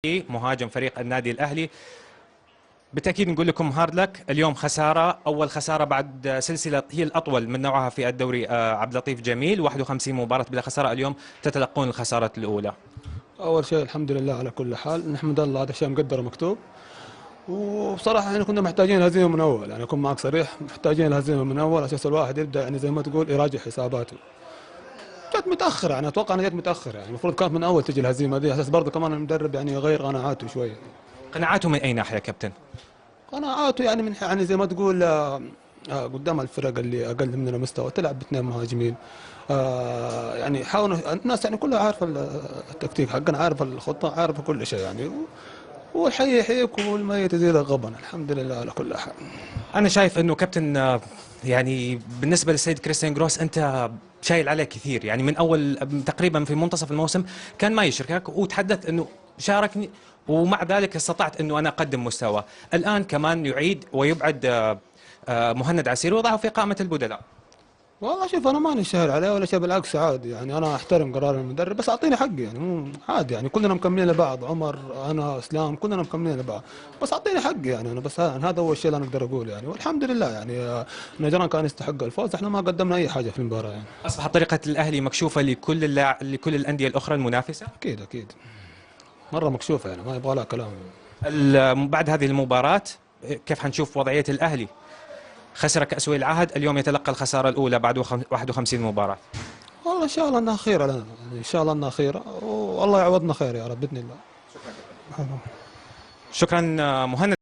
مهاجم فريق النادي الأهلي. بالتأكيد نقول لكم هارد لك. اليوم خسارة، أول خسارة بعد سلسلة هي الأطول من نوعها في الدوري. عبد اللطيف جميل، 51 مباراة بلا خسارة، اليوم تتلقون الخسارة الأولى. أول شيء الحمد لله على كل حال، نحمد الله، هذا شيء مقدر ومكتوب. وبصراحة احنا كنا محتاجين هزيمة من أول، يعني أكون معك صريح، محتاجين الهزيمة من أول أساس الواحد يبدأ يعني زي ما تقول يراجع حساباته. جت متأخر، يعني أتوقع أنها جت متأخر، يعني المفروض كانت من أول تجي الهزيمة دي، أساس برضه كمان المدرب يعني يغير قناعاته شوية. قناعاته من أي ناحية يا كابتن؟ قناعاته يعني من يعني زي ما تقول قدام الفرق اللي اقل مننا مستوى تلعب باثنين مهاجمين. يعني حاولوا الناس، يعني كلها عارفه التكتيك حقنا، عارفه الخطه، عارفه كل شيء يعني. والحي يحييك والميت يزيدك غبن، الحمد لله على كل حال. أنا شايف أنه كابتن، يعني بالنسبة للسيد كريستيان جروس أنت شايل عليه كثير، يعني من أول تقريبا في منتصف الموسم كان ما يشاركك وتحدث أنه شاركني، ومع ذلك استطعت أنه أنا أقدم مستوى. الآن كمان يعيد ويبعد مهند عسير وضعه في قائمة البدلاء. والله شوف، انا ماني شاهر عليه ولا شيء، بالعكس عادي يعني، انا احترم قرار المدرب، بس اعطيني حقي يعني، مو عادي يعني، كلنا مكملين لبعض، عمر انا اسلام كلنا مكملين لبعض، بس اعطيني حقي يعني. انا بس هذا هو الشيء اللي انا اقدر اقوله يعني، والحمد لله يعني. نجران كان يستحق الفوز، احنا ما قدمنا اي حاجه في المباراه يعني. أصبحت طريقة الأهلي مكشوفة لكل الأندية الأخرى المنافسة. اكيد اكيد، مره مكشوفه يعني، ما يبغى لها كلام. بعد هذه المباراة كيف حنشوف وضعية الأهلي؟ خسر كأس ولي العهد، اليوم يتلقى الخسارة الأولى بعد 51 مباراة. والله ان شاء الله انها خيره لنا يعني، ان شاء الله انها خيره، والله يعوضنا خير يا رب باذن الله. شكرا مهند.